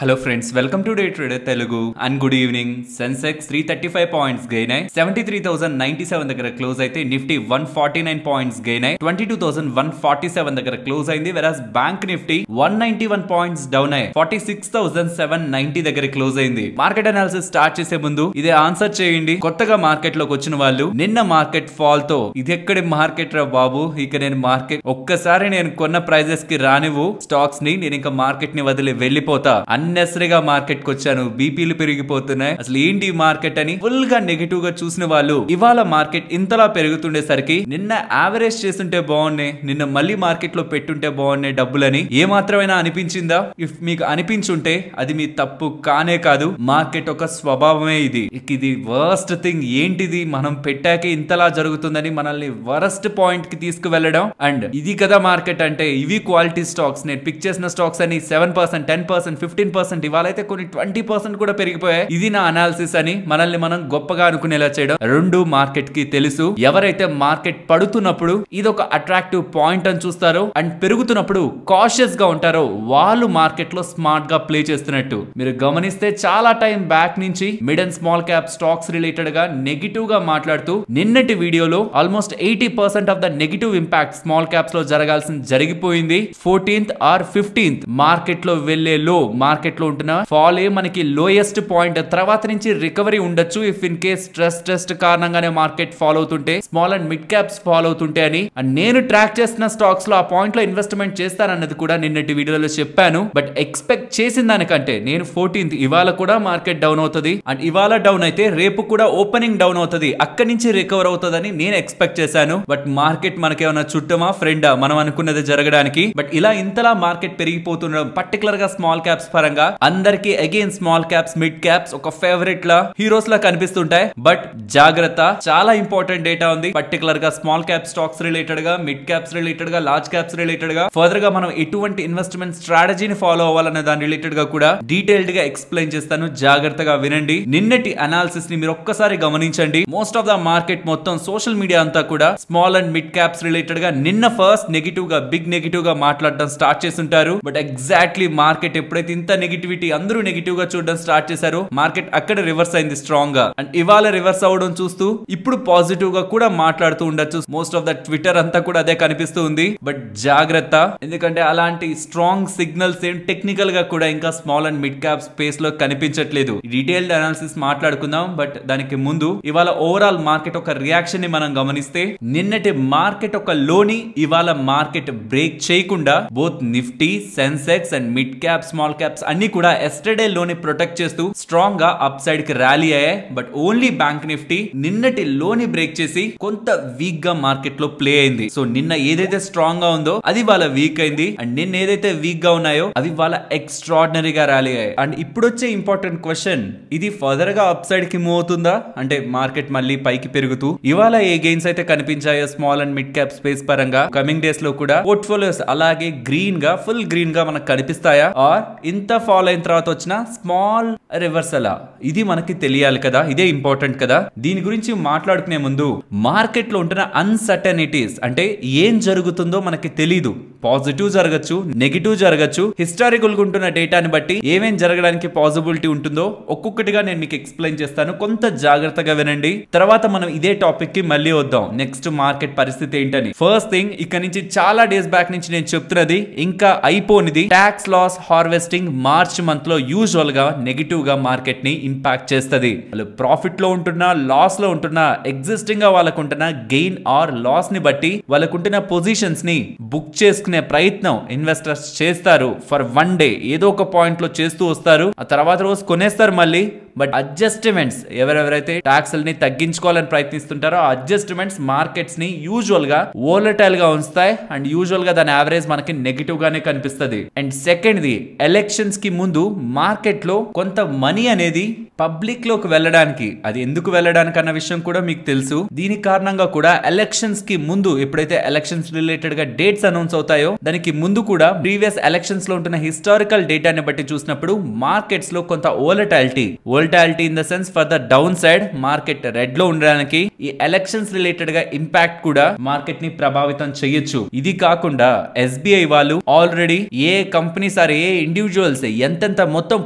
Hello friends, welcome to Day Trader Telugu and good evening. Sensex 335 points gain అయ్యి 73,097 దగ్గర close అయితే Nifty 149 points gain అయ్యి 22,147 దగ్గర close అయింది. వెరాస్ బ్యాంక్ నిఫ్టీ 191 పాయింట్స్ డౌన్ అయ్యి 46,790 దగ్గర క్లోజ్ అయింది. మార్కెట్ అనాలిసిస్ స్టార్ట్ చేసే ముందు ఇదే ఆన్సర్ చేయండి. కొత్తగా మార్కెట్ లోకి వచ్చిన వాళ్ళు నిన్న మార్కెట్ ఫాల్ తో ఇది ఎక్కడి మార్కెట్ రా బాబు, ఇక నేను మార్కెట్ ఒక్కసారి నేను కొన్న ప్రైజెస్ కి రానివ్వు స్టాక్స్ ని, నేను ఇంకా మార్కెట్ ని వదిలి వెళ్ళిపోతా అన్నెసరిగా మార్కెట్ కి వచ్చాను, బీపీలు పెరిగిపోతున్నాయి, అసలు ఏంటి మార్కెట్ అని ఫుల్ గా నెగటివ్ గా చూసిన వాళ్ళు ఇవాళ మార్కెట్ ఇంతలా పెరుగుతుండేసరికి నిన్న యావరేజ్ చేస్తుంటే బాగున్నాయి, నిన్న మళ్ళీ మార్కెట్ లో పెట్టుంటే బాగున్నాయి డబ్బులని ఏమాత్రమైనా అనిపించిందా? ఇఫ్ మీకు అనిపించుంటే అది మీ తప్పు కానే కాదు, మార్కెట్ ఒక స్వభావమే ఇది. ఇది వర్స్ట్ థింగ్ ఏంటిది, మనం పెట్టాకే ఇంతలా జరుగుతుందని మనల్ని వరస్ట్ పాయింట్ కి తీసుకువెళ్ళడం. అండ్ ఇది కదా మార్కెట్ అంటే, ఇవి క్వాలిటీ స్టాక్స్. నేను పిక్ చేసిన స్టాక్స్ అని 7%, 10%, 15% ఇవాళ అయితే కొన్ని 20% కూడా పెరిగిపోయాయి. ఇది నా అనాలిసిస్ అని మనల్ని మనం గొప్పగా అనుకునేలా చేయడం రెండు మార్కెట్ కి తెలుసు. ఎవరైతే మార్కెట్ పడుతున్నప్పుడు ఇది ఒక అట్రాక్టివ్ పాయింట్ అని చూస్తారో అండ్ పెరుగుతున్నప్పుడు కాషియస్ గా ఉంటారో వాళ్ళు మార్కెట్ లో స్మార్ట్ గా ప్లే చేస్తున్నట్టు మీరు గమనిస్తే చాలా టైం బ్యాక్ నుంచి mid and small cap stocks related గా నెగిటివ్ గా మాట్లాడుతూ నిన్నటి వీడియోలో almost 80% of the negative impact small caps లో జరగాల్సింది జరిగిపోయింది. 14th or 15th మార్కెట్ లో వెళ్లే లో మార్కెట్ లో ఉంటున్న ఫాల్ మనకి లోయెస్ట్ పాయింట్, తర్వాత నుంచి రికవరీ ఉండొచ్చు if in case stress test కారణంగానే మార్కెట్ ఫాల్ అవుతుంటే, small and mid caps fall అవుతుంటే అని. అండ్ నేను ట్రాక్ చేసిన స్టాక్స్ లో ఆ పాయింట్ లో ఇన్వెస్ట్మెంట్ చేస్తానన్నది కూడా నిన్నటి వీడియోలో చెప్పాను. బట్ ఎక్స్పెక్ట్ చేసిన దానికంటే నేను 14th ఇవాళ కూడా మార్కెట్ డౌన్ అవుతుంది అండ్ ఇవాళ డౌన్ అయితే రేపు కూడా ఓపెనింగ్ డౌన్ అవుతుంది, అక్కడి నుంచి రికవర్ అవుతుందని నేను ఎక్స్పెక్ట్ చేశాను. బట్ మార్కెట్ మనకేమన్నా చుట్టమా ఫ్రెండా మనం అనుకున్నది జరగడానికి? బట్ ఇలా ఇంతలా మార్కెట్ పెరిగిపోతుండడం పర్టికులర్ గా స్మాల్ క్యాప్స్ పరంగా అందరికి again small caps mid caps ఒక ఫేవరెట్ లా హీరోస్ లా కనిపిస్తుంటాయి. బట్ జాగ్రత్త, చాలా ఇంపార్టెంట్ డేటా ఉంది పర్టికులర్ గా స్మాల్ క్యాప్ స్టాక్స్ రిలేటెడ్ గా, మిడ్ క్యాప్స్ రిలేటెడ్ గా, లార్జ్ క్యాప్స్ రిలేటెడ్ గా. ఫర్దర్ గా మనం ఎటువంటి ఇన్వెస్ట్మెంట్ స్ట్రాటజీని ఫాలో అవ్వాలనే దాని రిలేటెడ్ గా కూడా డీటెయిల్డ్ గా ఎక్స్ప్లెయిన్ చేస్తాను, జాగ్రత్తగా వినండి. నిన్నటి అనాలిసిస్ ని మీరు ఒక్కసారి గమనించండి. మోస్ట్ ఆఫ్ ద మార్కెట్ మొత్తం సోషల్ మీడియా అంతా కూడా small and mid caps related గా నిన్న ఫస్ట్ నెగిటివ్ గా బిగ్ నెగిటివ్ గా మాట్లాడడం స్టార్ట్ చేస్తుంటారు. బట్ ఎగ్జాక్ట్లీ మార్కెట్ ఎప్పుడైతే ఇంత నెగిటివిటీ అందరూ నెగిటివ్ గా చూడడం స్టార్ట్ చేశారు, మార్కెట్ అక్కడ రివర్స్ అయింది స్ట్రాంగ్ గా. అండ్ ఇవాళ రివర్స్ అవడం చూస్తూ ఇప్పుడు పాజిటివ్ గా కూడా మాట్లాడుతూ ఉండొచ్చు. మోస్ట్ ఆఫ్ ద ట్విట్టర్ అంతా కూడా అదే కనిపిస్తూ ఉంది. బట్ జాగ్రత్త, ఎందుకంటే అలాంటి స్ట్రాంగ్ సిగ్నల్స్ ఏం టెక్నికల్ గా కూడా ఇంకా small and mid cap space లో కనిపించట్లేదు. డీటెయిల్డ్ అనాలిసిస్ మాట్లాడుకుందాం. బట్ దానికి ముందు ఇవాళ ఓవరాల్ మార్కెట్ ఒక రియాక్షన్ ని మనం గమనిస్తే, నిన్నటి మార్కెట్ ఒక లోని ఇవాళ మార్కెట్ బ్రేక్ చేయకుండా both Nifty, Sensex and mid cap small caps అన్ని కూడా ఎస్టర్డే లోని ప్రొటెక్ట్ చేస్తూ స్ట్రాంగ్ గా అప్ సైడ్ కి ర్యాలీ అయ్యాయి. బట్ ఓన్లీ బ్యాంక్ నిఫ్టీ నిన్నటి లోని బ్రేక్ చేసి కొంత వీక్ గా మార్కెట్ లో ప్లే అయింది. సో నిన్న ఏదైతే స్ట్రాంగ్ గా ఉందో అది వాళ్ళ వీక్ అయింది అండ్ నిన్న ఏదైతే వీక్ గా ఉన్నాయో అవి వాళ్ళ ఎక్స్ట్రాడినరీగా ర్యాలీ అయ్యాయి. అండ్ ఇప్పుడు వచ్చే ఇంపార్టెంట్ క్వశ్చన్, ఇది ఫర్దర్ గా అప్ సైడ్ కి మూవ్ అవుతుందా అంటే మార్కెట్ మళ్ళీ పైకి పెరుగుతూ ఇవాళ ఏ గెయిన్స్ అయితే కనిపించాయో small and mid cap space పరంగా కమింగ్ డేస్ లో కూడా పోర్ట్ఫోలియోస్ అలాగే గ్రీన్ గా ఫుల్ గ్రీన్ గా మనకు కనిపిస్తాయా, ఆర్ ఇంత ఫాల్ అయిన తర్వాత వచ్చిన స్మాల్ రివర్సల్? ఇది మనకి తెలియాలి కదా, ఇదే ఇంపార్టెంట్ కదా. దీని గురించి మాట్లాడుకునే ముందు మార్కెట్ లో ఉంటున్న అన్సర్టనిటీస్ అంటే ఏం జరుగుతుందో మనకి తెలీదు. పాజిటివ్ జరగచ్చు, నెగిటివ్ జరగచ్చు. హిస్టారికల్ గా ఉంటున్న డేటాని బట్టి ఏమేం జరగడానికి పాసిబిలిటీ ఉంటుందో ఒక్కొక్కటిగా నేను మీకు ఎక్స్ప్లెయిన్ చేస్తాను, కొంత జాగ్రత్తగా వినండి. తర్వాత మనం ఇదే టాపిక్ కి మళ్ళీ వద్దాం, నెక్స్ట్ మార్కెట్ పరిస్థితి ఏంటని. ఫస్ట్ థింగ్, ఇక్కడ నుంచి చాలా డేస్ బ్యాక్ నుంచి నేను చెప్తున్నది ఇంకా అయిపోనిది, tax loss harvesting March month లో యూజువల్ గా నెగిటివ్ గా మార్కెట్ ని ఇంపాక్ట్ చేస్తుంది. వాళ్ళు ప్రాఫిట్ లో ఉంటున్నా, లాస్ లో ఉంటున్నా, ఎగ్జిస్టింగ్ గా వాళ్ళకు ఉంటున్న గెయిన్ ఆర్ లాస్ ని బట్టి వాళ్ళకు ఉంటున్న పొజిషన్స్ ని బుక్ చేసుకునే ప్రయత్నం ఇన్వెస్టర్స్ చేస్తారు. ఫర్ వన్ డే ఏదో ఒక పాయింట్ లో చేస్తూ వస్తారు, ఆ తర్వాత రోజు కొనేస్తారు మళ్ళీ. బట్ అడ్జస్ట్మెంట్స్ ఎవరెవరైతే ట్యాక్స్ ని తగ్గించుకోవాలని ప్రయత్నిస్తుంటారో ఆ అడ్జస్ట్మెంట్స్ మార్కెట్స్ ని యూజువల్ గా వోలటైల్ గా ఉంచుతాయి అండ్ యూజువల్ గా దాని యావరేజ్ మనకి నెగిటివ్ గానే కనిపిస్తుంది. అండ్ సెకండ్ ది, ఎలక్షన్స్ కి ముందు మార్కెట్ లో కొంత మనీ అనేది పబ్లిక్ లోకి వెళ్ళడానికి, అది ఎందుకు వెళ్ళడానికి అన్న విషయం కూడా మీకు తెలుసు. దీని కారణంగా కూడా ఎలక్షన్స్ కి ముందు ఎప్పుడైతే ఎలక్షన్స్ రిలేటెడ్ గా డేట్స్ అనౌన్స్ అవుతాయో దానికి ముందు కూడా ప్రీవియస్ ఎలక్షన్స్ లో ఉంటున్న హిస్టారికల్ డేటాని బట్టి చూసినప్పుడు మార్కెట్స్ లో కొంత volatility volatility in the sense for the down side market red లో ఉండడానికి ఈ ఎలక్షన్స్ రిలేటెడ్ గా ఇంపాక్ట్ కూడా మార్కెట్ ని ప్రభావితం చేయొచ్చు. ఇది కాకుండా SBI వాళ్ళు ఆల్రెడీ ఏ కంపెనీస్ ఆర్ ఏ ఇండివిజువల్స్ ఎంతెంత మొత్తం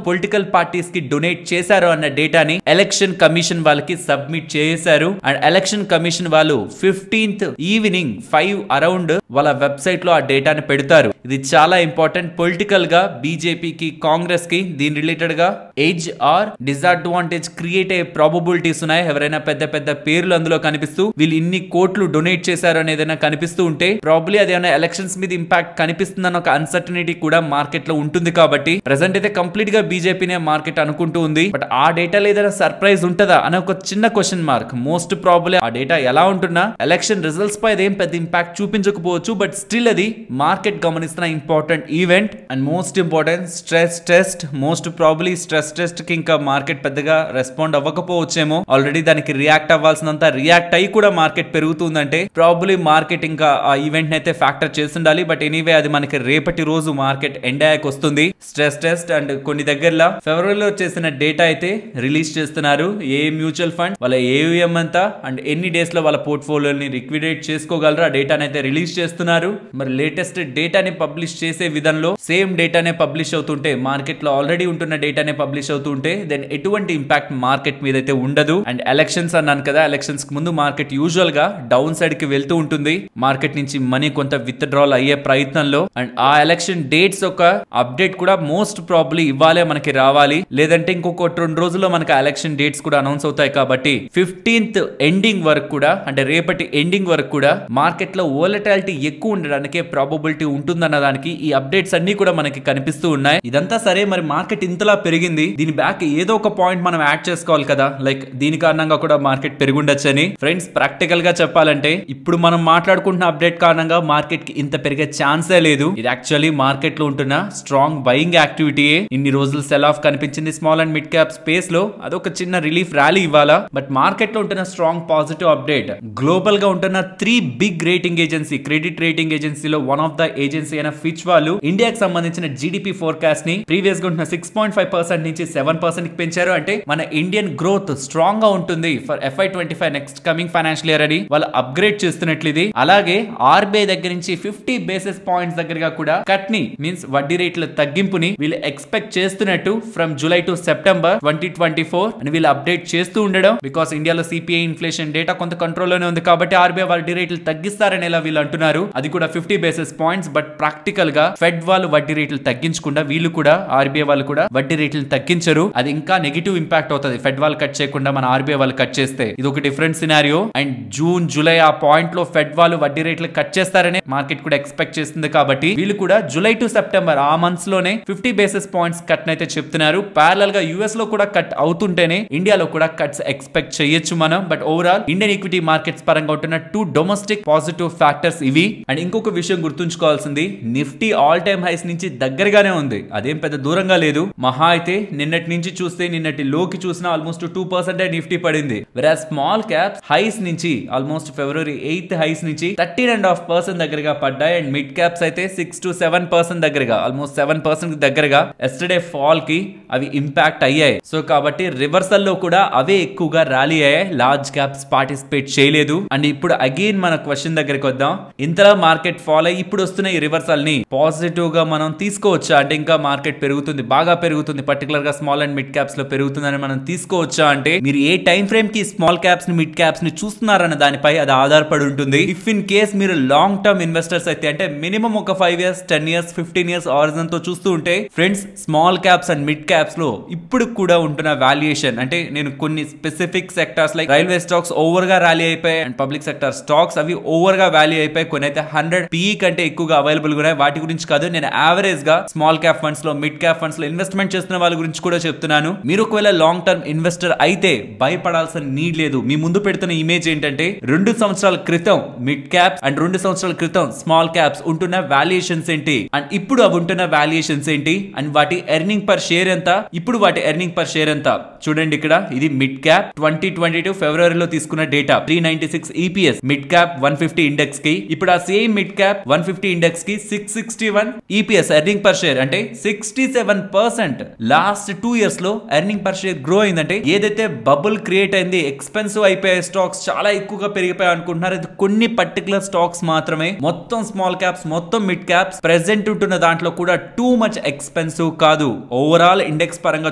పొలిటికల్ పార్టీస్ కి డొనేట్ చేశారో అన్న డేటాని ఎలక్షన్ కమిషన్ వాళ్ళకి సబ్మిట్ చేశారు. అండ్ ఎలక్షన్ కమిషన్ వాళ్ళు 15th ఈవినింగ్ 5 అరౌండ్ వాళ్ళ వెబ్సైట్ లో ఆ డేటాని పెడతారు. ఇది చాలా ఇంపార్టెంట్. పొలిటికల్ గా బీజేపీకి కాంగ్రెస్ కి దీని రిలేటెడ్ గా ఎడ్జ్ ఆర్ డిసడ్వాంటేజ్ క్రియేట్ అయ్యే ప్రాబబిలిటీస్ ఉన్నాయి. ఎవరైనా పెద్ద పెద్ద పేర్లు అందులో కనిపిస్తూ వీళ్ళు ఇన్ని కోట్లు డొనేట్ చేశారు అనేది ఏదైనా కనిపిస్తూ ఉంటే ప్రాబ్లీ అది ఏమైనా ఎలక్షన్స్ మీద ఇంపాక్ట్ కనిపిస్తుందన్న ఒక అన్సర్టనిటీ కూడా మార్కెట్ లో ఉంటుంది. కాబట్టి ప్రెసెంట్ అయితే కంప్లీట్ గా బీజేపీనే మార్కెట్ అనుకుంటూ ఉంది. బట్ ఆ డేటాలో ఏదైనా సర్ప్రైజ్ ఉంటుందా అనే ఒక చిన్న క్వశ్చన్ మార్క్. మోస్ట్ ప్రాబ్లీ ఆ డేటా ఎలా ఉంటున్నా ఎలక్షన్ రిజల్ట్స్ పై అదేం పెద్ద ఇంపాక్ట్ చూపించకపోవచ్చు. బట్ స్టిల్ అది మార్కెట్ గమనిస్తున్న important event. And most important stress test. Most probably stress test కి ఇంకా మార్కెట్ పెద్దగా రెస్పాండ్ అవ్వకపోవచ్చేమో. ఆల్రెడీ దానికి రియాక్ట్ అవ్వాల్సినంత రియాక్ట్ అయ్యి కూడా మార్కెట్ పెరుగుతుందంటే ప్రాబ్లీ మార్కెట్ ఇంకా ఆ ఈవెంట్ ని అయితే ఫ్యాక్టర్ చేస్తుండాలి. బట్ ఎనీవే అది మనకి రేపటి రోజు మార్కెట్ ఎండ్ అయ్యాక వస్తుంది స్ట్రెస్ టెస్ట్. అండ్ కొన్ని దగ్గరలో ఫిబ్రవరిలో చేసిన డేటా అయితే రిలీజ్ చేస్తున్నారు. ఏ మ్యూచువల్ ఫండ్ వాళ్ళ AUM అంతా అండ్ ఎన్ని డేస్ లో వాళ్ళ పోర్ట్ఫోలియోని లిక్విడేట్ చేసుకోగలరు ఆ డేటాని అయితే రిలీజ్ చేస్తున్నారు. మరి లేటెస్ట్ డేటాని పబ్లిష్ చేసే విధంలో సేమ్ డేటానే పబ్లిష్ అవుతుంటే మార్కెట్ లో ఆల్రెడీ ఉంటున్న డేటానే పబ్లిష్ అవుతుంటే దెన్ ఎటువంటి ఇంపాక్ట్ మార్కెట్ మీద అయితే ఉండదు. అండ్ ఎలక్షన్స్ అన్నాను కదా, ఎలక్షన్స్ కి ముందు మార్కెట్ యూజువల్ గా డౌన్ సైడ్ కి వెళ్తూ ఉంటుంది. మార్కెట్ నుంచి మనీ కొంత విత్ డ్రాల్ అయ్యే ప్రయత్నంలో. అండ్ ఆ ఎలక్షన్ డేట్స్ ఒక అప్డేట్ కూడా మోస్ట్ ప్రాబ్లీ ఇవ్వాలే మనకి రావాలి. లేదంటే ఇంకొక 2 రోజుల్లో మనకి ఎలక్షన్ డేట్స్ కూడా అనౌన్స్ అవుతాయి. కాబట్టి 15th ఎండింగ్ వరకు కూడా అంటే రేపటి ఎండింగ్ వరకు కూడా మార్కెట్ లో వోలటాలిటీ ఎక్కువ ఉండడానికి ప్రాబబిలిటీ ఉంటుందన్న దానికి ఈ అప్డేట్స్ అన్ని కూడా మనకి కనిపిస్తూ ఉన్నాయి. ఇదంతా సరే, మరి మార్కెట్ ఇంతలా పెరిగింది, దీని బ్యాక్ ఏదో ఒక పాయింట్ మనం యాడ్ చేసుకోవాలి కదా. లైక్ దీని కారణంగా కూడా మార్కెట్ పెరుగుండొచ్చని. ఫ్రెండ్స్ ప్రాక్టికల్ గా చెప్పాలంటే ఇప్పుడు మనం మాట్లాడుకుంటున్న అప్డేట్ కారణంగా మార్కెట్ కి ఇంత పెరిగే ఛాన్సే లేదు. ఇది యాక్చువల్లీ మార్కెట్ లో ఉంటున్న స్ట్రాంగ్ బయింగ్ యాక్టివిటీయే. ఇన్ని రోజులు సెల్ ఆఫ్ కనిపించింది small and mid cap space లో, అదొక చిన్న రిలీఫ్ ర్యాలీ ఇవ్వాలా. బట్ మార్కెట్ లో ఉంటున్న స్ట్రాంగ్ పాజిటివ్ అప్డేట్ గ్లోబల్ గా ఉంటున్న 3 big rating agency credit rating ఏజెన్సీలో వన్ ఆఫ్ ద ఏజెన్సీ అయిన ఫిచ్ వాళ్ళు ఇండియాకి సంబంధించిన GDP ఫోర్కాస్ట్ ని ప్రీవియస్ గా ఉంటున్న 6.5% నుంచి 7% కి పెంచారు. అంటే మన ఇండియన్ గ్రోత్ స్ట్రాంగ్ గా ఉంటుంది for FY25 next coming financial year అని వాళ్ళు అప్గ్రేడ్ చేస్తున్నట్లు ఇది. అలాగే RBI దగ్గర నుంచి 50 బేసిస్ పాయింట్స్ దగ్గరగా కూడా కట్ ని మీన్స్ వడ్డీ రేట్ల తగ్గింపుని వీళ్ళు ఎక్స్పెక్ట్ చేస్తున్నట్టు ఫ్రమ్ జూలై టు సెప్టెంబర్ 2024 అని వీళ్ళు అప్డేట్ చేస్తూ ఉండడం. బికాస్ ఇండియాలో CPI ఇన్ఫ్లేషన్ డేటా కొంత కంట్రోల్ లోనే ఉంది కాబట్టి RBI వడ్డీ రేట్లు తగ్గిస్తారని ఇలా వీళ్ళు అంటున్నారు. అది కూడా 50 బేసిస్ పాయింట్స్. బట్ ప్రాక్టికల్ గా ఫెడ్ వాళ్ళు వడ్డీ రేట్లు తగ్గించకుండా వీళ్ళు కూడా RBI వాళ్ళు కూడా వడ్డీ రేట్లు తగ్గించరు. అది ఇంకా నెగిటివ్ ఇంపాక్ట్ అవుతుంది. ఫెడ్ వాళ్ళు కట్ చేయకుండా మన RBI వాళ్ళు కట్ చేస్తే ఇది ఒక different scenario. And June July ఆ పాయింట్ లో ఫెడ్ వాళ్ళు వడ్డీ రేట్లు కట్ చేస్తారని మార్కెట్ కూడా ఎక్స్పెక్ట్ చేస్తుంది. కాబట్టి వీళ్ళు కూడా జూలై టు సెప్టెంబర్ ఆ మంత్స్ లోనే 50 బేసిస్ పాయింట్స్ కట్ అయితే చెప్తున్నారు. ప్యారలల్ గా US లో కూడా కట్ అవుతుంటేనే ఇండియాలో కూడా కట్స్ ఎక్స్పెక్ట్ చేయొచ్చు మనం. But overall Indian equity markets పరంగా ఉంటున్న 2 డొమెస్టిక్ పాజిటివ్ ఫ్యాక్టర్స్ ఇవి. అండ్ ఇంకొక విషయం గుర్తుంచుకోవాల్సింది, నిఫ్టీ ఆల్ టైమ్ హైస్ నుంచి దగ్గరగానే ఉంది, అదేం పెద్ద దూరంగా లేదు. మహా అయితే నిన్నటి నుంచి చూస్తే నిన్నటి లోకి చూసిన ఆల్మోస్ట్ 2% నిఫ్టీ పడింది. వెరాజ్ స్మాల్ క్యాప్స్ హైస్ నుంచి ఆల్మోస్ట్ ఫిబ్రవరి 8th హైస్ నుంచి 13.5% దగ్గరగా పడ్డాయి. అండ్ మిడ్ క్యాప్స్ అయితే 6 to 7% దగ్గరగా ఆల్మోస్ట్ 7% దగ్గరగా ఎస్టర్డే ఫాల్ కి అవి ఇంపాక్ట్ అయ్యాయి. సో కాబట్టి రివర్సల్ లో కూడా అవే ఎక్కువగా ర్యాలీ అయ్యాయి, లార్జ్ క్యాప్స్ పార్టిసిపేట్ చేయలేదు. అండ్ ఇప్పుడు అగైన్ మన క్వశ్చన్ దగ్గరికి వద్దాం. ఇంతలా మార్కెట్ ఫాల్ అయ్యి ఇప్పుడు వస్తున్న ఈ రివర్సల్ ని పాజిటివ్ గా మనం తీసుకోవచ్చా? అంటే ఇంకా మార్కెట్ పెరుగుతుంది, బాగా పెరుగుతుంది, పర్టికులర్ గా స్మాల్ అండ్ మిడ్ క్యాప్స్ లో పెరుగుతుందని మనం తీసుకోవచ్చా అంటే మీరు ఏ టైం ఫ్రేమ్ కి స్మాల్ క్యాప్స్ ని మిడ్ క్యాప్స్ ని చూస్తున్నారన్న దానిపై అది ఆధారపడి ఉంటుంది. ఇఫ్ ఇన్ కేస్ మీరు లాంగ్ టర్మ్ ఇన్వెస్టర్స్ అయితే అంటే మినిమం ఒక 5 years 10 years 15 years ఆరిజన్ తో చూస్తూ ఉంటే friends small caps and mid caps లో ఇప్పుడు కూడా ఉంటున్న వాల్యుయేషన్ అంటే నేను కొన్ని specific sectors like railway stocks over గా ర్యాలీ అయిపోయి అండ్ పబ్లిక్ సెక్టర్ స్టాక్స్ అవి ఓవర్ గా వాల్యూ అయిపోయి, కొన్ని అయితే 100 PE కంటే ఎక్కువగా అవైలబుల్ గా ఉన్నాయి. వాటి గురించి కాదు, నేను యావరేజ్ గా స్మాల్ క్యాప్ ఫండ్స్ లో మిడ్ క్యాప్ ఫండ్స్ లో ఇన్వెస్ట్మెంట్ చేస్తున్న వాళ్ళ గురించి కూడా చెప్తున్నాను. మీరు ఒకవేళ లాంగ్ టర్మ్ ఇన్వెస్టర్ అయితే భయపడాల్సిన నీడ్ లేదు. మీ ముందు పెడుతున్న ఇమేజ్ ఏంటంటే 2 సంవత్సరాల క్రితం మిడ్ క్యాప్స్ అండ్ 2 సంవత్సరాల క్రితం స్మాల్ క్యాప్స్ ఉంటున్న వాల్యుయేషన్స్ ఏంటి అండ్ ఇప్పుడు అవి ఉంటున్న వాల్యుయేషన్స్ ఏంటి అండ్ వాటి ఎర్నింగ్ పర్ షేర్ ఎంత, ఇప్పుడు వాటి ఎర్నింగ్ పర్ షేర్ ఎంత చూడండి. ఇక్కడ ఇది మిడ్ క్యాప్ 2022 ఫిబ్రవరిలో తీసుకున్న data 396 EPS mid cap 150 index కి. ఇప్పుడు ఆ సేమ్ మిడ్ క్యాప్ 150 ఇండెక్స్ కి 661 EPS ఎర్నింగ్ పర్ షేర్ అంటే 67% లాస్ట్ 2 years లో ఎర్నింగ్ పర్ షేర్ గ్రో అయిందంటే ఏదైతే బబుల్ క్రియేట్ అయింది, ఎక్స్పెన్సివ్ అయిపోయే స్టాక్స్ చాలా ఎక్కువగా పెరిగిపోయాయి అనుకుంటున్నారు. ఇది కొన్ని పర్టికులర్ స్టాక్స్ మాత్రమే. మొత్తం స్మాల్ క్యాప్స్, మొత్తం మిడ్ క్యాప్స్ ప్రెసెంట్ ఉంటున్న దాంట్లో కూడా టూ మచ్ ఎక్స్పెన్సివ్ కాదు. ఓవరాల్ ఇండెక్స్ పరంగా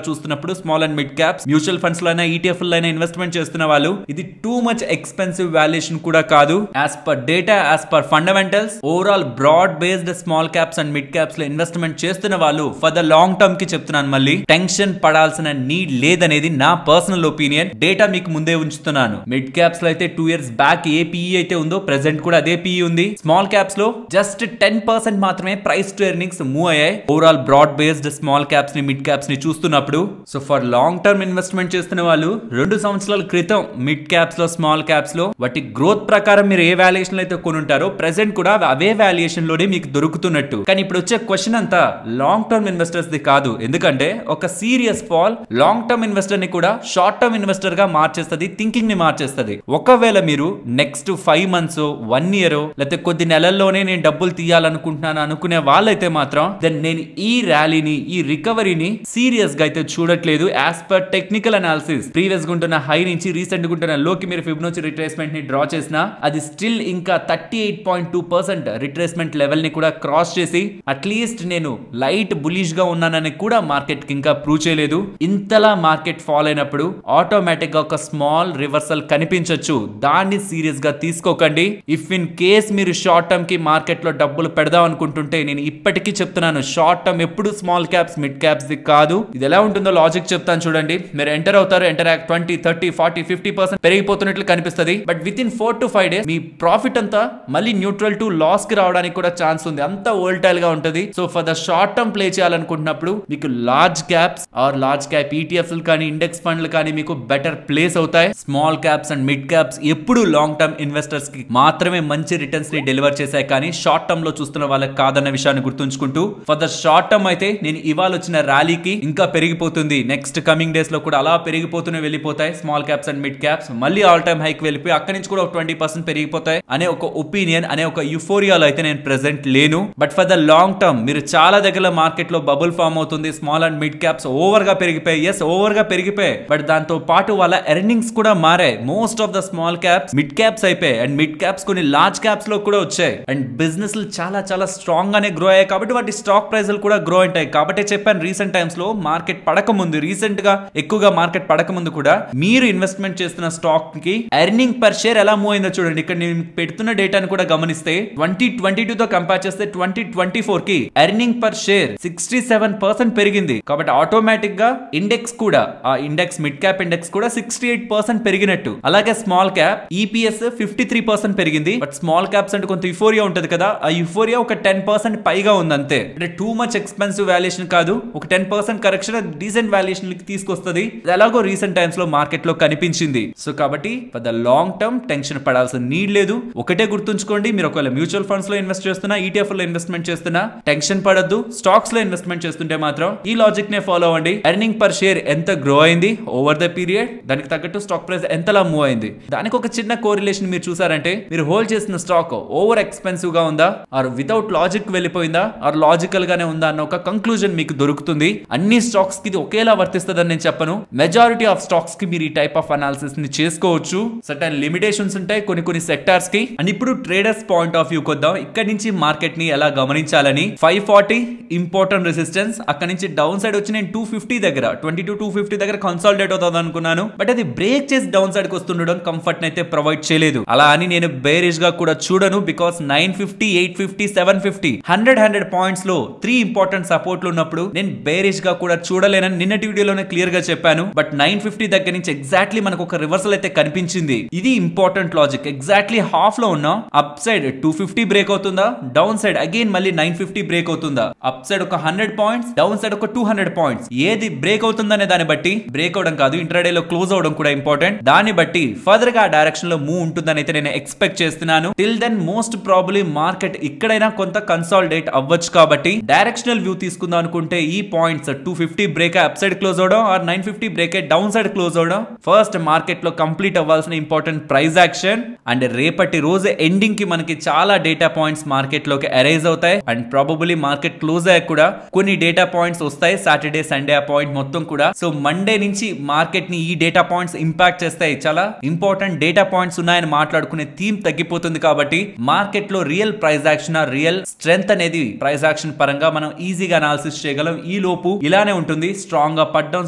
చూస్తున్నప్పుడు small and mid caps mutual funds లో అయినా ఈటీఎఫ్ లో అయినా ఇన్వెస్ట్మెంట్ చేస్తున్న వాళ్ళు ఇది టూ మచ్ ఎక్స్పెన్సివ్ వాల్యుయేషన్ కూడా కాదు. As per data, as per fundamentals, overall broad based small caps and mid caps లో ఇన్వెస్ట్మెంట్ చేస్తున్న వాళ్ళు ఫర్ ద లాంగ్ టర్మ్ కి చెప్తున్నాను, మళ్ళీ టెన్షన్ పడాల్సిన నీడ్ లేదనేది నా పర్సనల్ ఒపీనియన్. డేటా మీకు ముందే ఉంచుతున్నాను. మిడ్ క్యాప్స్ లో అయితే 2 years బ్యాక్ ఏ పీఈ అయితే ఉందో ప్రెసెంట్ కూడా అదే పీఈ ఉంది. స్మాల్ క్యాప్స్ లో జస్ట్ 10% మాత్రమే ప్రైస్ టు ఎర్నింగ్స్ మూవ్ అయ్యాయి. Overall broad based small caps ని, మిడ్ క్యాప్స్ ని చూస్తున్నప్పుడు so for long term investment చేస్తున్న వాళ్ళు 2 సంవత్సరాల క్రితం మిడ్ క్యాప్స్ లో, స్మాల్ క్యాప్స్ లో వాటి గ్రోత్ ప్రకారం మీరు ఏ వాల్యుయేషన్ అయితే కొనుంటారో ప్రెసెంట్ కూడా అవే వాల్యుయేషన్ లోనే మీకు దొరుకుతున్నట్టు. కానీ ఇప్పుడు వచ్చే క్వశ్చన్ అంతా లాంగ్ టర్మ్ ఇన్వెస్టర్స్ ది కాదు. ఎందుకంటే ఒక serious fall long term investor ని కూడా షార్ట్ టర్మ్ ఇన్వెస్టర్ గా మార్చేస్తుంది, థింకింగ్ ని మార్చేస్తుంది. ఒకవేళ మీరు నెక్స్ట్ 5 months 1 year లేకపోతే కొద్ది నెలల్లోనే నేను డబ్బులు తీయాలనుకుంటున్నాను అనుకునే వాళ్ళైతే మాత్రం దెన్ నేను ఈ ర్యాలీని, ఈ రికవరీని సీరియస్ గా అయితే చూడట్లేదు. As per technical analysis previous గా ఉంటున్న హై నుంచి రీసెంట్ గా ఉంటున్న లోకి మీరు ఫిబొనాచి రిట్రేస్మెంట్ ని డ్రా చేసినా అది స్టిల్ ఇంకా 38.2% రిట్రేస్మెంట్ లెవెల్ ని కూడా క్రాస్ చేసి అట్లీస్ట్ నేను లైట్ బులిష్ గా ఉన్నానని కూడా మార్కెట్ కి ఇంకా ప్రూవ్ చేయలేదు. ఇంతలా మార్కెట్ ఫాల్ అయినప్పుడు ఆటోమేటిక్ గా ఒక స్మాల్ రివర్సల్ కనిపించొచ్చు. దాన్ని సీరియస్ గా తీసుకోకండి. ఇఫ్ ఇన్ కేస్ మీరు షార్ట్ టర్మ్ కి మార్కెట్ లో డబ్బులు పెడదాం అనుకుంటుంటే నేను ఇప్పటికీ చెప్తున్నాను, షార్ట్ టర్మ్ ఎప్పుడు small caps, mid caps the కాదు. ఇది ఎలా ఉంటుందో లాజిక్ చెప్తాను చూడండి. మీరు ఎంటర్ అవుతారు, ఎంటర్ 20, 30, 40, 50% పెరిగిపోతున్నట్లు కనిపిస్తుంది. But with in 4 to 5 days me profit అంతా మళ్ళీ న్యూట్రల్ టు లాస్ కి రావడానికి కూడా ఛాన్స్ ఉంది. అంత వోల్టైల్ గా ఉంటుంది. So for the short term play చేయాలనుకుంటున్నప్పుడు మీకు large caps or large cap ETFs కానీ ఇండెక్స్ ఫండ్లు కానీ మీకు బెటర్ ప్లేస్ అవుతాయి. Small caps and mid caps ఎప్పుడు లాంగ్ టర్మ్ ఇన్వెస్టర్స్ కి మాత్రమే మంచి రిటర్న్స్ ని డెలివర్ చేశాయి, కానీ షార్ట్ టర్మ్ లో చూస్తున్న వాళ్ళకి కాదన్న విషయాన్ని గుర్తుంచుకుంటూ ఫర్ ద షార్ట్ టర్మ్ అయితే నేను ఇవాళ వచ్చిన ర్యాలీకి ఇంకా పెరిగిపోతుంది. నెక్స్ట్ కమింగ్ డేస్ లో కూడా అలా పెరిగిపోతూనే వెళ్ళిపోతాయి small caps and mid caps. మళ్ళీ ఆల్ టైమ్ హైక్ వెళ్ళిపోయి అక్కడి నుంచి కూడా 20% పెరిగిపోతాయి అనే ఒక ఒపీనియన్, అనే ఒక యుఫోరియాలో అయితే నేను ప్రెసెంట్ లేను. But for the long term మీరు చాలా దగ్గర మార్కెట్ లో బబుల్ ఫామ్ అవుతుంది. Small and mid caps over గా పెరిగిపోయాయి. ఎస్, ఓవర్ గా పెరిగిపోయాయి. బట్ దాంతో పాటు వాళ్ళ ఎర్నింగ్స్ కూడా మారాయి. Most of the small caps mid caps అయిపోయాయి అండ్ మిడ్ క్యాప్స్ కొన్ని లార్జ్ క్యాప్స్ లో కూడా వచ్చాయి. అండ్ బిజినెస్ చాలా చాలా స్ట్రాంగ్ గానే గ్రో అయ్యాయి కాబట్టి వాటి స్టాక్ ప్రైస్లు కూడా గ్రో ఉంటాయి. కాబట్టి చెప్పాను రీసెంట్ టైమ్స్ లో మార్కెట్ పడక ముందు, రీసెంట్ గా ఎక్కువగా మార్కెట్ పడక ముందు కూడా మీరు ఇన్వెస్ట్మెంట్ చేస్తున్న స్టాక్ కి ఎర్నింగ్ పర్ షేర్ ఎలా మూవ్ అయిందో చూడండి. ఇక్కడ నేను పెడుతున్న డేటాను కూడా గమనిస్తే 2022 తో కంపేర్ చేస్తే 2024 కి ఎర్నింగ్ పర్ షేర్ 67% పెరిగింది. కాబట్టి ఆటోమేటిక్ గా ఇండెక్స్ కూడా, ఆ ఇండెక్స్ మిడ్ క్యాప్ ఇండెక్స్ కూడా 68% పెరిగినట్టు. అలాగే స్మాల్ క్యాప్ ఈపీఎస్ 53% పెరిగింది. బట్ స్మాల్ క్యాప్స్ అంటే కొంత యుఫోరియా ఉంటది కదా, ఆ యుఫోరియా ఒక 10% పైగా ఉంది అంతే. అంటే టూ మచ్ ఎక్స్పెన్సివ్ వాల్యుయేషన్ కాదు, ఒక 10% కరెక్షన్ డీసెంట్ వాల్యుయేషన్ తీసుకొస్తుంది. ఎలాగో రీసెంట్ టైమ్స్ లో మార్కెట్ లో కనిపించింది. సో కాబట్టి for the long term tension పడాల్సిన నీడ్ లేదు. ఒకటే గుర్తుంచుకోండి, మీరు ఒకవేళ మ్యూచువల్ ఫండ్స్ లో ఇన్వెస్ట్ చేస్తున్నా, ఈటీఎఫ్ లో ఇన్వెస్ట్మెంట్ చేస్తున్నా టెన్షన్ పడద్దు. స్టాక్స్ లో ఇన్వెస్ట్మెంట్ చేస్తుంటే మాత్రం ఈ లాజిక్ నే ఫాలో అవ్వండి. ఎర్నింగ్ పర్ షేర్ ఎంత గ్రో అయింది ఓవర్ ద పీరియడ్, దానికి తగ్గట్టు స్టాక్ ప్రైస్ ఎంతలా మూవ్ అయింది, దానికి ఒక చిన్న కోరిలేషన్ మీరు చూసారంటే మీరు హోల్డ్ చేసిన స్టాక్ ఓవర్ ఎక్స్పెన్సివ్ గా ఉందా, ఆర్ వితౌట్ లాజిక్ వెళ్ళిపోయిందా, ఆర్ లాజికల్ గానే ఉందా అన్న ఒక కంక్లూజన్ మీకు దొరుకుతుంది. అన్ని స్టాక్స్ కి ఇది ఒకేలా వర్తిస్తుందని నేను చెప్పను. మెజారిటీ ఆఫ్ స్టాక్స్ కి మీరు ఈ టైప్ ఆఫ్ అనాలిసిస్ ని చేసుకోవచ్చు. సర్టన్ లిమిటేషన్స్ ఉంటాయి కొన్ని సెక్టార్స్ కి. అండ్ ఇప్పుడు ట్రేడర్స్ పాయింట్ ఆఫ్ వ్యూ కొద్దాం. ఇక్కడ నుంచి మార్కెట్ ని ఎలా గమనించాలని. 540 ఇంపార్టెంట్ రెసిస్టెన్స్, అక్కడ నుంచి డౌన్ సైడ్ వచ్చి నేను 250 దగ్గర 22-250 దగ్గర కన్సాలిడేట్ అవుతుంది అనుకున్నాను. బట్ అది బ్రేక్ చేసి డౌన్ సైడ్ కి వస్తుండడం కంఫర్ట్ అయితే ప్రొవైడ్ చేయలేదు. అలా అని నేను బేరిష్ గా కూడా చూడను. బికాస్ 950, 850, 750, 100 పాయింట్స్ లో 3 ఇంపార్టెంట్ సపోర్ట్లు ఉన్నప్పుడు నేను బేరిష్ గా కూడా చూడలేనని నిన్నటి వీడియోలోనే క్లియర్ గా చెప్పాను. బట్ 950 దగ్గర నుంచి ఎగ్జాక్ట్లీ మనకు ఒక రివర్సల్ అయితే కనిపించింది. ఇది ఇంపార్టెంట్ లాజిక్. ఎగ్జాక్ట్లీ హాఫ్ లో ఉన్న అప్ సైడ్ 250 బ్రేక్ అవుతుందా, డౌన్ సైడ్ అగైన్ మళ్ళీ 950 బ్రేక్ అవుతుందా, అప్ సైడ్ ఒక 100 పాయింట్స్, డౌన్ సైడ్ ఒక 200 పాయింట్స్, ఏది బ్రేక్ అవుతుందనే దాన్ని బట్టి, బ్రేక్ అవడం కాదు ఇంట్రాడే లో క్లోజ్ అవడం కూడా ఇంపార్టెంట్, దాన్ని బట్టి ఫర్దర్ గా డైరెక్షన్ లో మూవ్ ఉంటుందని అయితే నేను ఎక్స్పెక్ట్ చేస్తున్నాను. Till then most probably market ఇక్కడైనా కొంత కన్సాలిడేట్ అవ్వచ్చు. కాబట్టి డైరెక్షనల్ వ్యూ తీసుకుందాం అనుకుంటే ఈ points 250 break up side close అవడం or 950 break down side close అవడం ఫస్ట్ మార్కెట్ లో కంప్లీట్ అవ్వాల్సిన ఇంపార్టెంట్ ప్రైస్ యాక్షన్. అండ్ రేపటి రోజు ఎండింగ్ కి మనకి చాలా డేటా పాయింట్స్ మార్కెట్ లోకి అరైజ్ అవుతాయి. అండ్ ప్రాబబుల్లీ మార్కెట్ క్లోజ్ అయ్యాక కూడా కొన్ని డేటా పాయింట్స్ వస్తాయి. సాటర్డే సండే ఆ పాయింట్ మొత్తం మొత్తం కూడా. సో మండే నుంచి మార్కెట్ ని ఈ డేటా పాయింట్స్ ఇంపాక్ట్ చేస్తాయి. చాలా ఇంపార్టెంట్ డేటా పాయింట్స్ ఉన్నాయని మాట్లాడుకునే థీమ్ తగ్గిపోతుంది కాబట్టి మార్కెట్ లో real price action real strength అనేది ప్రైస్ యాక్షన్ పరంగా మనం ఈజీగా అనాలిసిస్ చేయగలం. ఈ లోపు ఇలానే ఉంటుంది, స్ట్రాంగ్ గా పడ్డం,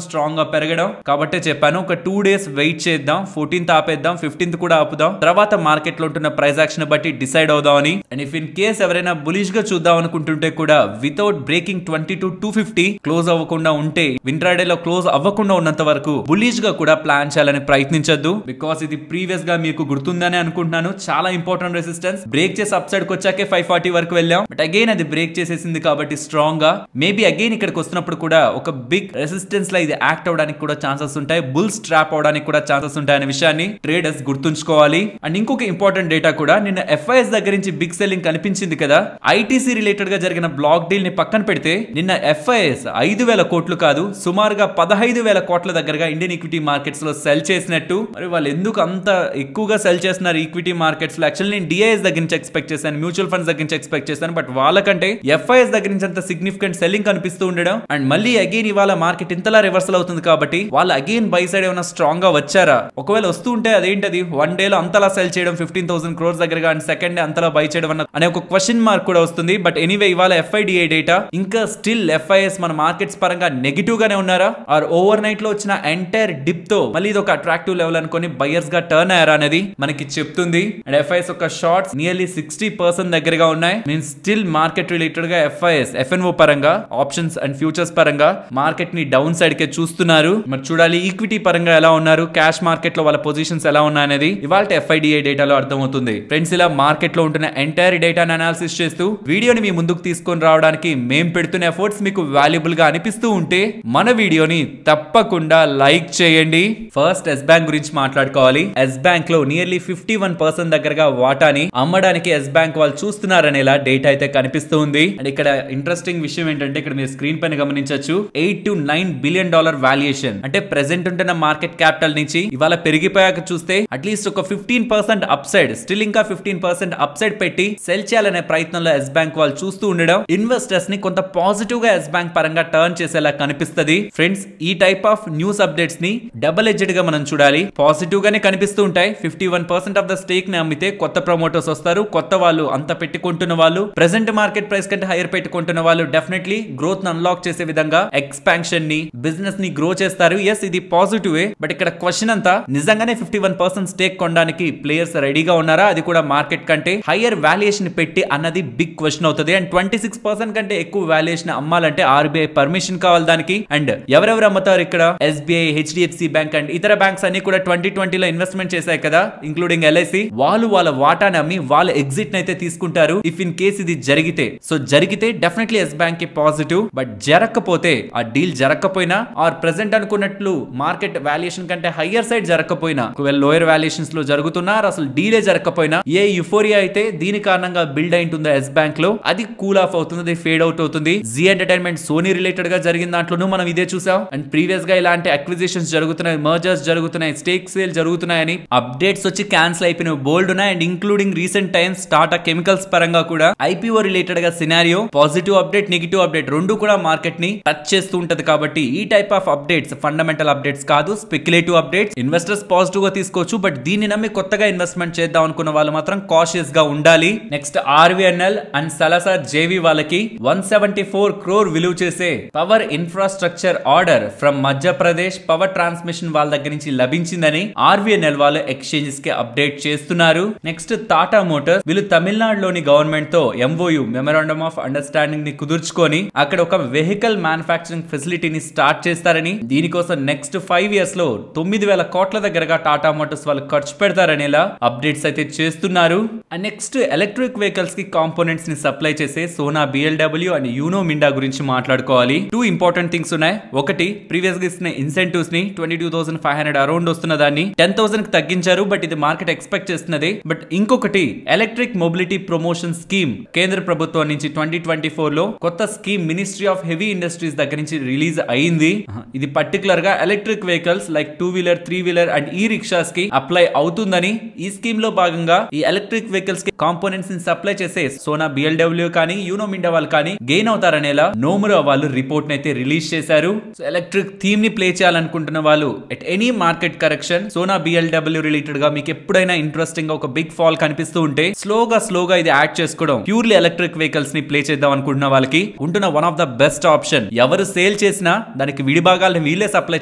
స్ట్రాంగ్ గా పెరగడం. కాబట్టి చెప్పాను ఒక 2 days వెయిట్ చేద్దాం, 14th ఆపేద్దాం, 15th కూడా ఆపుదాం, తర్వాత మార్కెట్ లో ఉంటున్న ప్రైస్ యాక్షన్ బట్టి డిసైడ్ అవుదాం అని. అండ్ ఇఫ్ ఇన్ కేస్ ఎవరైనా బులిష్ గా చూద్దాం అనుకుంటుంటే కూడా వితౌట్ బ్రేకింగ్ 22,250 క్లోజ్ అవ్వకుండా ఉంటే, ఇంట్రాడే లో క్లోజ్ అవ్వకుండా ఉన్నంత వరకు బులిష్ గా కూడా ప్లాన్ చేయాలని ప్రయత్నించొద్దు. బికాస్ ఇది ప్రీవియస్ గా మీకు గుర్తుందని అనుకుంటున్నాను, చాలా ఇంపార్టెంట్ రెసిస్టెన్స్. బ్రేక్ చేసి అప్ సైడ్ కి వచ్చాకే 540 వరకు వెళ్ళాం. బట్ అగైన్ అది బ్రేక్ చేసేసింది కాబట్టి స్ట్రాంగ్ గా మేబీ అగైన్ ఇక్కడికి వస్తున్నప్పుడు కూడా ఒక బిగ్ రెసిస్టెన్స్ లా ఇది యాక్ట్ అవడానికి కూడా ఛాన్సెస్ ఉంటాయి, బుల్స్ ట్రాప్ అవడానికి కూడా ఛాన్సెస్ ఉంటాయి అనే విషయాన్ని ట్రేడర్స్ గుర్తుంచుకోవాలి. అండ్ ఇంకొక ఇంపార్టెంట్ డేటా కూడా, నిన్న FIS దగ్గర నుంచి బిగ్ సెల్లింగ్ కనిపించింది కదా. ITC రిలేటెడ్ గా జరిగిన బ్లాక్ డీల్ ని పక్కన పెడితే నిన్న FIS 5,000 కోట్లు కాదు, సుమారుగా 15,000 కోట్ల దగ్గరగా ఇండియన్ ఈక్విటీ మార్కెట్స్ లో సెల్ చేసినట్టు. మరి వాళ్ళు ఎందుకు అంత ఎక్కువగా సెల్ చేస్తున్నారు ఈక్విటీ మార్కెట్స్ లో? యాక్చువల్లీ నేను DIS దగ్గర నుంచి ఎక్స్పెక్ట్ చేశాను, మ్యూచువల్ ఫండ్స్ దగ్గర నుంచి ఎక్స్పెక్ట్ చేశాను. బట్ వాళ్ళకంటే FIS దగ్గర నుంచి అంత సిగ్నిఫికెంట్ సెల్లింగ్ కనిపిస్తూ ఉండడం. అండ్ మళ్ళీ అగైన్ ఇవాళ మార్కెట్ ఇంతలా రివర్సల్ అవుతుంది కాబట్టి వాళ్ళు అగైన్ బై సైడ్ ఏమైనా స్ట్రాంగ్ గా వచ్చారా? ఒకవేళ వస్తూ ఉంటే అదేంటది 1 day లో అంతలా సెల్ చేయడం 15,000 crores దగ్గరగా, అండ్ సెకండ్ డే అంతలా బై చేయడం అనే ఒక క్వశ్చన్ మార్క్ కూడా వస్తుంది. బట్ ఎనీవే ఇవాళ FIDI డేటా ఇంకా స్టిల్ FIS మన మార్కెట్స్ పరంగా నెగిటివ్ గానే ఉన్నారా, ఆర్ ఓవర్ నైట్ లో వచ్చిన ఎంటైర్ డిప్ తో మళ్ళీ ఇది ఒక అట్రాక్టివ్ లెవెల్ అనుకొని బయర్స్ గా టర్న్ అయ్యారా అనేది మనకి చెప్తుంది. అండ్ FIS ఒక షార్ట్స్ నియర్లీ 60% దగ్గరగా ఉన్నాయి. మీన్స్ స్టిల్ మార్కెట్ రిలేటెడ్ గా FIS FNO పరంగా, ఆప్షన్స్ అండ్ ఫ్యూచర్స్ పరంగా మార్కెట్ ని డౌన్ సైడ్ కే చూస్తున్నారు. మరి చూడాలి ఈక్విటీ పరంగా ఎలా ఉన్నారు, క్యాష్ మార్కెట్ లో వాళ్ళ పొజిషన్స్ ఎలా ఉన్నాయనేది ఇవాళ FIDI డేటాలో అర్థమవుతుంది. ఫ్రెండ్స్, ఇలా మార్కెట్ లో ఉంటున్న ఎంటైర్ డేటాను అనాలిసిస్ చేస్తూ వీడియోని మీ ముందుకు తీసుకొని రావడానికి మేము పెడుతున్న ఎఫర్ట్స్ మీకు వాల్యుబుల్ గా అనిపిస్తూ ఉంటే మన వీడియోని తప్పకుండా లైక్ చేయండి. ఫస్ట్ ఎస్ బ్యాంక్ గురించి మాట్లాడుకోవాలి. ఎస్ బ్యాంక్ లో నియర్లీ 51% దగ్గరగా వాటాని అమ్మడానికి ఎస్ బ్యాంక్ వాళ్ళు చూస్తున్నారనేలా డేటా అయితే కనిపిస్తూ ఉంది. అండ్ ఇక్కడ ఇంట్రెస్టింగ్ విషయం ఏంటంటే, ఇక్కడ మీరు స్క్రీన్ పైన గమనించొచ్చు, $8 to $9 billion వాల్యుయేషన్. అంటే ప్రెసెంట్ ఉంటున్న మార్కెట్ క్యాపిటల్ నుంచి ఇవాళ పెరిగిపోయాక చూస్తే అట్లీస్ట్ ఒక 15% అప్ సైడ్, స్టిల్ ఇంకా 15% అప్ సైడ్ పెట్టి సెల్ చేయాలనే ప్రయత్నంలో ఎస్ బ్యాంక్ వాళ్ళు చూస్తూ ఉండడం ఇన్వెస్టర్స్ ని కొంత పాజిటివ్ గా ఎస్ బ్యాంక్ పరంగా టర్న్ చేసేలా కనిపిస్తుంది. ఫ్రెండ్స్, ఈ టైప్ ఆఫ్ న్యూస్ అప్డేట్స్ ని డబుల్ ఎడ్జ్డ్ గా మనం చూడాలి. పాజిటివ్ గానే కనిపిస్తూ ఉంటాయి. 51% ఆఫ్ ద స్టేక్ ని అమ్మితే కొత్త ప్రమోటర్స్ వస్తారు, కొత్త వాళ్ళు అంత పెట్టుకుంటున్న వాళ్ళు, ప్రెసెంట్ మార్కెట్ ప్రైస్ కంటే హైయర్ పెట్టుకుంటున్న వాళ్ళు డెఫినెట్లీ గ్రోత్ ను అన్లాక్ చేసే విధంగా ఎక్స్పాన్షన్ ని, బిజినెస్ ని గ్రో చేస్తారు. ఎస్, ఇది పాజిటివ్. బట్ ఇక్కడ క్వశ్చన్ అంతా నిజంగానే 51% స్టేక్ కొనడానికి ప్లేయర్స్ రెడీగా ఉన్నారా, అది కూడా మార్కెట్ కంటే హైయర్ వాల్యుయేషన్ పెట్టి అన్నది బిగ్ క్వశ్చన్ అవుతుంది. అండ్ 26% కంటే ఎక్కువ వాల్యుయేషన్ అమ్మాలంటే RBI పర్మిషన్ కావాలి దానికి. అండ్ ఎవరెవరు అమ్ముతారు ఇక్కడ? SBI, HDFC బ్యాంక్ అండ్ ఇతర బ్యాంక్స్ అన్ని కూడా 2020 లో ఇన్వెస్ట్మెంట్ చేశాయి కదా, ఇంక్లూడింగ్ LIC. వాళ్ళు వాళ్ళ వాటాని అమ్మి వాళ్ళ ఎగ్జిట్ అయితే తీసుకుంటారు ఇఫ్ ఇన్ కేస్ ఇది జరిగితే. సో జరిగితే డెఫినెట్లీ ఎస్ బ్యాంక్ కి పాజిటివ్. బట్ జరగకపోతే, ఆ డీల్ జరగకపోయినా ఆర్ ప్రెసెంట్ అనుకున్నట్లు మార్కెట్ వాల్యుయేషన్ కంటే హయ్యర్ సైడ్ జరగకపోయినా, ఒకవేళ లోయర్ వాల్యుయేషన్స్ లో జరుగుతున్నారు, అసలు డీలే జరగకపోయినా, ఏ యుఫోరియా అయితే దీని కారణంగా బిల్డ్ అయింటుందో ఎస్ బ్యాంక్ లో, అది కూల్ ఆఫ్ అవుతుంది, ఫేడ్ అవుట్ అవుతుంది. జీ ఎంటర్టైన్మెంట్, సోనీ రిలేటెడ్ గా జరిగిన దాంట్లోనూ మనం ఇదే చూసాం. అండ్ ప్రీవియస్ గా ఇలాంటి అక్విజిషన్స్ జరుగుతున్నాయి, మర్జర్స్ జరుగుతున్నాయి, స్టేక్ సేల్ జరుగుతున్నాయని అప్డేట్స్ వచ్చి క్యాన్సిల్ అయిపోయిన బోల్డ్ ఉన్నాయి. And including recent times Tata chemicals పరంగా కూడా IPO రిలేటెడ్ గా scenario, positive update, negative update రెండు కూడా మార్కెట్ ని టచ్ చేస్తూ ఉంటది. కాబట్టి ఈ type of updates fundamental updates కాదు, స్పెక్యులేటివ్ అప్డేట్స్. ఇన్వెస్టర్స్ పాజిటివ్ గా తీసుకోవచ్చు, బట్ దీన్ని నమ్మి కొత్తగా ఇన్వెస్ట్మెంట్ చేద్దాం అనుకున్న వాళ్ళు మాత్రం కాషియస్ గా ఉండాలి. నెక్స్ట్ RVNL అండ్ సలసార్ JV వాళ్ళకి 174 crore విలువ చేసే power infrastructure order from Madhya Pradesh power transmission వాళ్ళ దగ్గర నుంచి లభించిందని RVNL వాళ్ళు ఎక్స్చేంజెస్ కి అప్డేట్ చేస్తున్నారు. నెక్స్ట్ టాటా మోటార్స్, వీళ్ళు తమిళనాడులోని గవర్నమెంట్ తో MOU, మెమరాండమ్ ఆఫ్ అండర్స్టాండింగ్ ని కుదుర్చుకొని అక్కడ ఒక వెహికల్ మ్యానుఫాక్చరింగ్ ఫెసిలిటీని స్టార్ట్ చేస్తారని, దీనికోసం నెక్స్ట్ 5 years లో 9,000 కోట్ల దగ్గరగా టాటా మోటార్స్ వాళ్ళు ఖర్చు పెడతారనేలా అప్డేట్స్ అయితే చేస్తున్నారు. అండ్ నెక్స్ట్ ఎలక్ట్రిక్ వెహికల్స్ కి కాంపోనెంట్స్ ని సప్లై చేసే Sona BLW and you know Minda గురించి మాట్లాడుకోవాలి. 2 ఇంపార్టెంట్ థింగ్స్ ఉన్నాయి. ఒకటి, ప్రీవియస్ గా ఇస్తున్న ఇన్సెంటివ్స్ ని 22,500 అరౌండ్ వస్తున్న దాన్ని 10,000 కి తగ్గించారు. బట్ ఇది మార్కెట్ ఎక్స్పెక్ట్ చేస్తున్నది. బట్ ఇంకొకటి, ఎలక్ట్రిక్ మొబిలిటీ ప్రమోషన్ స్కీమ్ కేంద్ర ప్రభుత్వం నుంచి 2024 లో కొత్త scheme ministry of heavy industries దగ్గర నుంచి రిలీజ్ అయింది. ఇది పర్టికులర్ గా electric vehicles like 2-wheeler, 3-wheeler and ఈ రిక్షాస్ కి అప్లై అవుతుందని, ఈ స్కీమ్ లో భాగంగా ఈ ఎలక్ట్రిక్ వెహికల్స్ కి కాంపోనెంట్స్ ని సప్లై చేసే సోనా BLW కానీ యూనో మిండా వాళ్ళు కానీ గెయిన్ అవుతారనేలా నోమురా వాళ్ళు రిపోర్ట్ అయితే రిలీజ్ చేశారు. ఎలక్ట్రిక్ థీమ్ ని ప్లే చేయాలనుకుంటున్న వాళ్ళు at any market correction Sona BLW related గా మీకు ఎప్పుడైనా ఇంట్రెస్టింగ్ గా ఒక బిగ్ ఫాల్ కనిపిస్తూ ఉంటే స్లోగా ఇది యాడ్ చేసుకోవడం ప్యూర్లీ ఎలక్ట్రిక్ వెహికల్స్ ని ప్లే చేద్దాం అనుకుంటున్న వాళ్ళకి ఉంటున్న one of the best option. ఎవరు సేల్ చేసినా దానికి విడిభాగాలను వీళ్ళే సప్లై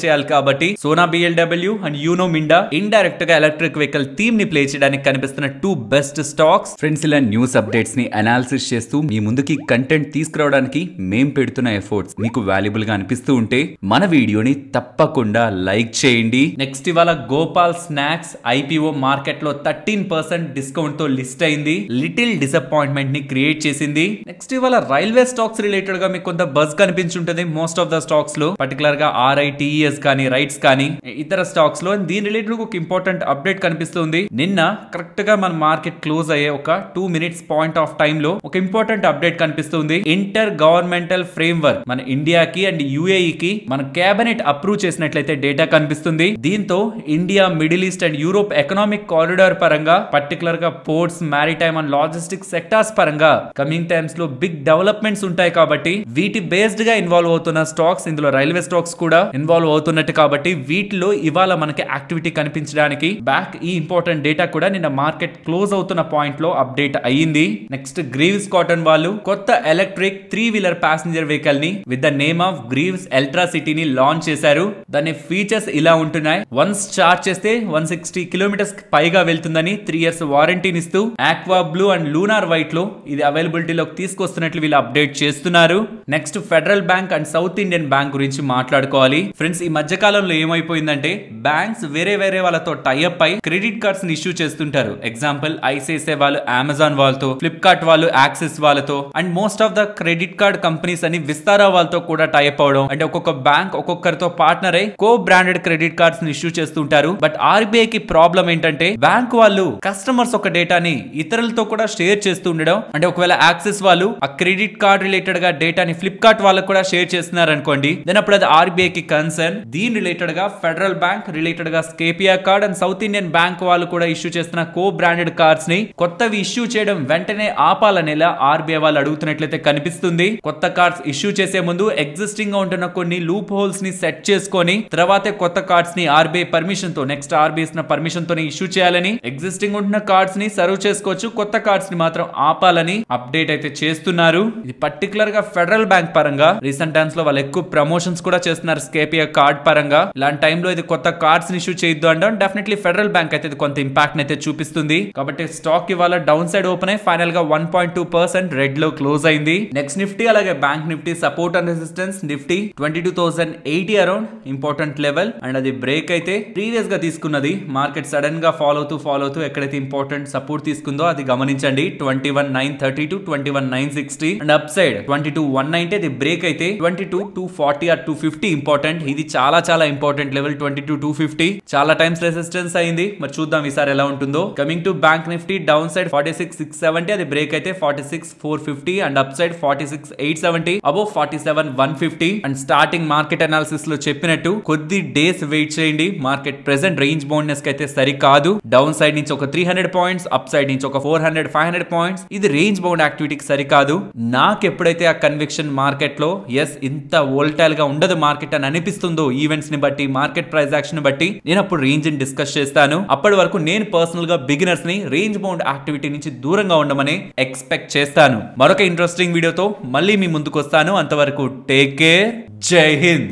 చేయాలి కాబట్టి Sona BLW and you know Minda indirect గా ఎలక్ట్రిక్ వెహికల్ థీమ్ ని ప్లే చేయడానికి కనిపిస్తున్న 2 బెస్ట్ స్టాక్స్. ఫ్రెండ్స్, ఇలా న్యూస్ అప్డేట్స్ ని అనాలిసిస్ చేస్తూ మీ ముందుకి కంటెంట్ తీసుకురావడానికి మేం పెడుతున్న ఎఫర్ట్స్ మీకు వాల్యుబుల్ గా అనిపిస్తూ ఉంటే మన వీడియోని తప్పకుండా లైక్ చేయండి. నెక్స్ట్ ఇవాళ గోపాల్ స్నాక్స్ IPO మార్కెట్ లో 13% డిస్కౌంట్ తో లిస్ట్ అయింది. లిటిల్ డిసప్పాయింట్మెంట్ ని క్రియేట్ చేసింది. నెక్స్ట్ ఇవాళ రైల్వే స్టాక్స్ రిలేటెడ్ గా మీకు కొంత బజ్ కనిపించుంటది మోస్ట్ ఆఫ్ ద స్టాక్స్ లో, పర్టికులర్ గా RITES కానీ రైట్స్ కానీ ఇతర స్టాక్స్ లో. దీని రిలేటెడ్ ఒక ఇంపార్టెంట్ అప్డేట్ కనిపిస్తుంది. నిన్న కరెక్ట్ గా మన మార్కెట్ క్లోజ్ అయ్యే ఒక 2 minutes పాయింట్ ఆఫ్ టైమ్ లో ఒక ఇంపార్టెంట్ అప్డేట్ కనిపిస్తుంది. ఇంటర్ గవర్నమెంటల్ ఫ్రేమ్వర్క్ మన ఇండియాకి అండ్ UAE మన కేబినెట్ అప్రూవ్ చేసినట్లయితే డేటా కనిపిస్తుంది. దీంతో India, middle east and Europe economic corridor పరంగా, పర్టికులర్ గా ports, maritime and logistics sectors పరంగా కమింగ్ టైమ్స్ లో బిగ్ డెవలప్మెంట్స్ ఉంటాయి కాబట్టి వీటి బేస్డ్ గా ఇన్వాల్వ్ అవుతున్న స్టాక్స్, ఇందులో రైల్వే స్టాక్స్ కూడా ఇన్వాల్వ్ అవుతున్నట్టు కాబట్టి వీటిలో ఇవాళ మనకి యాక్టివిటీ కనిపించడానికి బ్యాక్ ఈ ఇంపార్టెంట్ డేటా కూడా నిన్న మార్కెట్ క్లోజ్ అవుతున్న పాయింట్ లో అప్డేట్ అయ్యింది. నెక్స్ట్ గ్రీవ్స్ కాటన్ వాళ్ళు కొత్త ఎలక్ట్రిక్ 3-wheeler ప్యాసింజర్ వెహికల్ ని with the name of Greaves Eltra City ని లాంచ్ చేశారు. దాని ఫీచర్స్ ఇలా ఉంటున్నాయి. వన్స్ చార్జ్ చేస్తే 160 కిలోమీటర్స్ పైగా వెళ్తుందని, 3 years వారంటీని ఇస్తూ aqua blue and lunar white లో ఇది అవైలబిలిటీలోకి తీసుకొస్తున్నట్లు వీళ్ళు అప్డేట్ చేస్తున్నారు. Next federal bank and South Indian bank గురించి మాట్లాడుకోవాలి. ఫ్రెండ్స్, ఈ మధ్య కాలంలో ఏమైపోయిందంటే బ్యాంక్స్ వేరే వాళ్ళతో టైఅప్ అయి క్రెడిట్ కార్డ్స్ ని ఇష్యూ చేస్తుంటారు. ఎగ్జాంపుల్ ICICI వాళ్ళు అమెజాన్ వాళ్ళతో, ఫ్లిప్కార్ట్ వాళ్ళు యాక్సిస్ వాళ్ళతో and most of the credit card companies అని విస్తారా వాళ్ళతో కూడా టైఅప్ అవడం. అంటే ఒక్కొక్క బ్యాంక్ ఒక్కొక్కరితో పార్ట్నర్ అయి కో బ్రాండెడ్ క్రెడిట్ కార్డ్స్ ని ఇష్యూ చేస్తుంటారు. బట్ RBI కి ప్రాబ్లం ఏంటంటే బ్యాంక్ వాళ్ళు కస్టమర్స్ ఒక డేటాని ఇతరులతో కూడా షేర్ చేస్తూ ఉండడం. అంటే ఒకవేళ యాక్సిస్ వాళ్ళు ఆ క్రెడిట్ కార్డ్ రిలేటెడ్ గా డేటాని ఫ్లిప్కార్ట్ వాళ్ళకు కూడా షేర్ చేస్తున్నారు అనుకోండి, దెన్ అప్పుడు అది RBI కి కన్సర్న్. దీని రిలేటెడ్ గా ఫెడరల్ బ్యాంక్ రిలేటెడ్ గా స్కేపియా కార్డ్ అండ్ సౌత్ ఇండియన్ బ్యాంక్ వాళ్ళు కూడా ఇష్యూ చేస్తున్న కో బ్రాండెడ్ కార్డ్స్ ని కొత్తవి ఇష్యూ చేయడం వెంటనే ఆపాలనేలా RBI వాళ్ళు అడుగుతున్నట్లయితే కనిపిస్తుంది. కొత్త కార్డ్స్ ఇష్యూ చేసే ముందు ఎగ్జిస్టింగ్ గా ఉంటున్న కొన్ని లూప్ హోల్స్ ని సెట్ చేసుకొని తర్వాతే కొత్త కార్డ్స్ ని RBI పర్మిషన్ తో, నెక్స్ట్ RBI ఇచ్చిన పర్మిషన్ తోనే ఇష్యూ చేయాలని, ఎగ్జిస్టింగ్ ఉంటున్న కార్డ్స్ ని సర్వ్ చేసుకోవచ్చు, కొత్త కార్డ్స్ ని మాత్రం ఆపాలని అప్డేట్ అయితే చేస్తున్నారు. ఇది పర్టికులర్ గా ఫెడరల్ బ్యాంక్ పరంగా రీసెంట్ టైమ్స్ లో వాళ్ళు ఎక్కువ ప్రమోషన్స్ కూడా చేస్తున్నారు స్కేపియా కార్డ్ పరంగా. ఇలాంటి టైంలో ఇది కొత్త కార్డ్స్ ని ఇష్యూ చేయొద్దు అంటాం. డెఫినెట్లీ ఫెడరల్ బ్యాంక్ అయితే కొంత ఇంపాక్ట్ అయితే చూపిస్తుంది. కాబట్టి స్టాక్ ఇవాళ డౌన్ సైడ్ ఓపెన్ అయి ఫైనల్ గా 1.2% రెడ్ లో క్లోజ్ అయింది. నెక్స్ట్ నిఫ్టీ అలాగే bank Nifty support and resistance. Nifty 22,080 around important level and అది బ్రేక్ అయితే ప్రీవియస్ గా తీసుకున్నది. మార్కెట్ సడన్ గా ఫాలో అవుతూ ఎక్కడైతే ఇంపార్టెంట్ సపోర్ట్ తీసుకుందో అది గమనించండి. 21,932 21,960 అండ్ అప్ సైడ్ 22,190 అది బ్రేక్ అయితే 22,240 or 250 ఇంపార్టెంట్. ఇది చాలా ఇంపార్టెంట్ లెవెల్ 22,250 చాలా టైమ్స్ రెసిస్టెన్స్ అయింది. మరి చూద్దాం ఈసారి ఎలా ఉంటుందో. Coming to bank Nifty down side 46,670 అది బ్రేక్ అయితే 46,450 and up side 46,870 above 47,150. And starting market analysis లో చెప్పినట్టు కొద్ది డేస్ వెయిట్ చేయండి. మార్కెట్ ప్రెసెంట్ రేంజ్ బౌండ్నెస్ కి అయితే సరికాదు. డౌన్ సైడ్ నుంచి ఒక 300 పాయింట్స్, అప్ సైడ్ నుంచి ఒక 400-500 పాయింట్స్, ఇది రేంజ్ బౌండ్ యాక్టివిటీకి సరికాదు. నాకు ఎప్పుడైతే ఆ కన్విక్షన్ మార్కెట్ లో ఎస్ ఇంత వోల్టైల్ గా ఉండదు మార్కెట్ అని అనిపిస్తుందో ఈవెంట్స్ ని బట్టి, మార్కెట్ ప్రైస్ యాక్షన్ బట్టి, నేను అప్పుడు రేంజ్ ని డిస్కస్ చేస్తాను. అప్పటి వరకు నేను పర్సనల్ గా బిగినర్స్ ని రేంజ్ బౌండ్ యాక్టివిటీ నుంచి దూరంగా ఉండమని ఎక్స్పెక్ట్ చేస్తాను. మరొక ఇంట్రెస్టింగ్ వీడియోతో మళ్ళీ మీ ముందుకు వస్తాను. అంతవరకు టేక్ కేర్. జై హింద్.